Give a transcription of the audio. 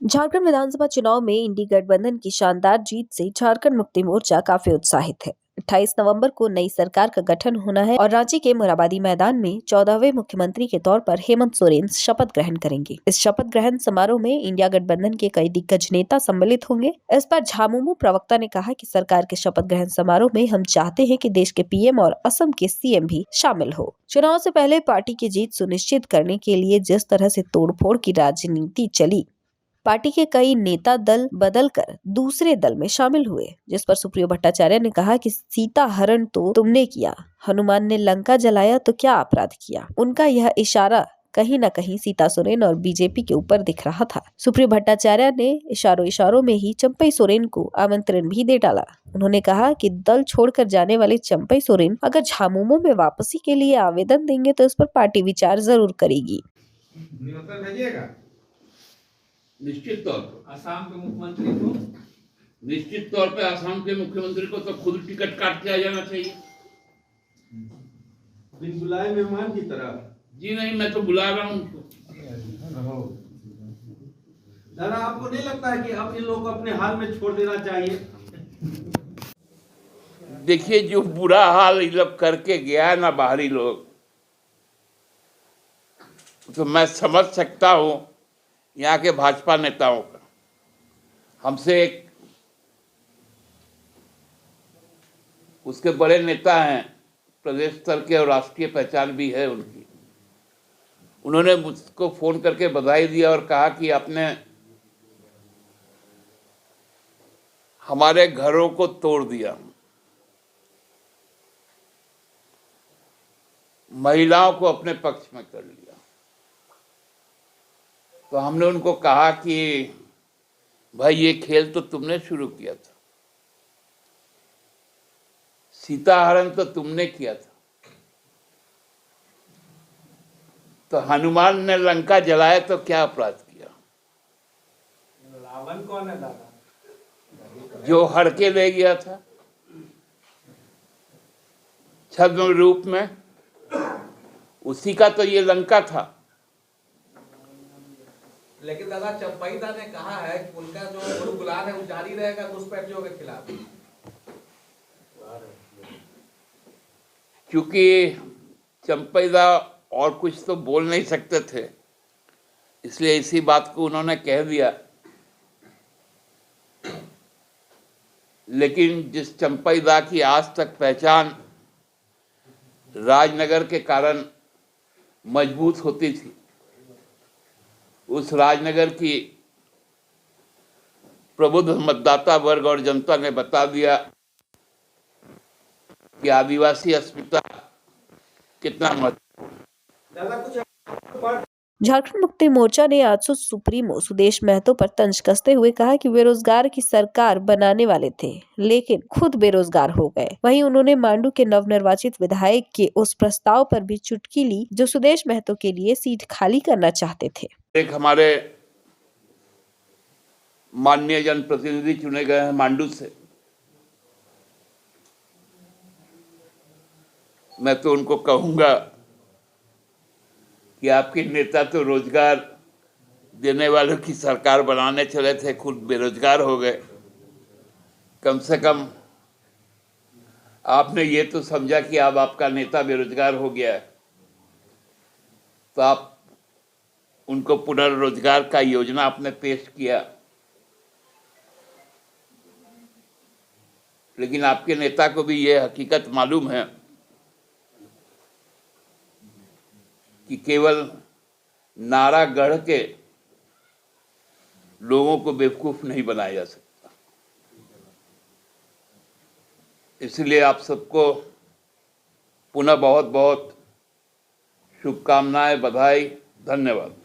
झारखंड विधानसभा चुनाव में इंडी गठबंधन की शानदार जीत से झारखंड मुक्ति मोर्चा काफी उत्साहित है। 28 नवंबर को नई सरकार का गठन होना है और रांची के मोरहाबादी मैदान में 14वें मुख्यमंत्री के तौर पर हेमंत सोरेन शपथ ग्रहण करेंगे। इस शपथ ग्रहण समारोह में इंडिया गठबंधन के कई दिग्गज नेता सम्मिलित होंगे। इस पर झामुमो प्रवक्ता ने कहा कि सरकार के शपथ ग्रहण समारोह में हम चाहते हैं कि देश के पीएम और असम के सीएम भी शामिल हो। चुनाव से पहले पार्टी की जीत सुनिश्चित करने के लिए जिस तरह से तोड़फोड़ की राजनीति चली, पार्टी के कई नेता दल बदलकर दूसरे दल में शामिल हुए, जिस पर सुप्रियो भट्टाचार्य ने कहा कि सीता हरण तो तुमने किया, हनुमान ने लंका जलाया तो क्या अपराध किया। उनका यह इशारा कहीं न कहीं सीता सोरेन और बीजेपी के ऊपर दिख रहा था। सुप्रियो भट्टाचार्य ने इशारों में ही चंपई सोरेन को आमंत्रण भी दे डाला। उन्होंने कहा कि दल छोड़कर जाने वाले चंपई सोरेन अगर झामुमो में वापसी के लिए आवेदन देंगे तो इस पर पार्टी विचार जरूर करेगी। निश्चित तौर पर असम के मुख्यमंत्री को निश्चित तौर पे असम के मुख्यमंत्री को तो खुद टिकट काट के आ जाना चाहिए। बिन बुलाए मेहमान की तरह। जी नहीं, मैं तो बुला रहा हूँ उनको। दादा, आपको नहीं लगता है कि अब इन लोगों को अपने हाल में छोड़ देना चाहिए? देखिए, जो बुरा हाल ये लोग करके गया है ना बाहरी लोग, तो मैं समझ सकता हूँ यहाँ के भाजपा नेताओं का। हमसे एक उसके बड़े नेता हैं, प्रदेश स्तर के और राष्ट्रीय पहचान भी है उनकी। उन्होंने मुझको फोन करके बधाई दिया और कहा कि आपने हमारे घरों को तोड़ दिया, महिलाओं को अपने पक्ष में कर लिया। तो हमने उनको कहा कि भाई, ये खेल तो तुमने शुरू किया था, सीता हरण तो तुमने किया था, तो हनुमान ने लंका जलाया तो क्या अपराध किया। रावण कौन है दादा? जो हर के ले गया था छद्म रूप में, उसी का तो ये लंका था। लेकिन दादा, चंपई दा ने कहा है कि उनका जो गुलाम है वो जारी रहेगा घुसपैठियों के खिलाफ। क्योंकि चंपई दा और कुछ तो बोल नहीं सकते थे, इसलिए इसी बात को उन्होंने कह दिया। लेकिन जिस चंपई दा की आज तक पहचान राजनगर के कारण मजबूत होती थी, उस राजनगर की प्रबुद्ध मतदाता वर्ग और जनता ने बता दिया कि आदिवासी अस्मिता कितना महत्वपूर्ण। झारखंड मुक्ति मोर्चा ने आजसू सुप्रीमो सुदेश महतो पर तंज कसते हुए कहा कि बेरोजगार की सरकार बनाने वाले थे, लेकिन खुद बेरोजगार हो गए। वहीं उन्होंने मांडू के नवनिर्वाचित विधायक के उस प्रस्ताव पर भी चुटकी ली जो सुदेश महतो के लिए सीट खाली करना चाहते थे। एक हमारे माननीय जनप्रतिनिधि चुने गए हैं मांडू से, मैं तो उनको कहूंगा कि आपके नेता तो रोजगार देने वालों की सरकार बनाने चले थे, खुद बेरोजगार हो गए। कम से कम आपने ये तो समझा कि अब आपका नेता बेरोजगार हो गया है, तो आप उनको पुनर्रोजगार का योजना आपने पेश किया। लेकिन आपके नेता को भी ये हकीकत मालूम है कि केवल नारा गढ़ के लोगों को बेवकूफ नहीं बनाया जा सकता। इसलिए आप सबको पुनः बहुत बहुत शुभकामनाएं, बधाई, धन्यवाद।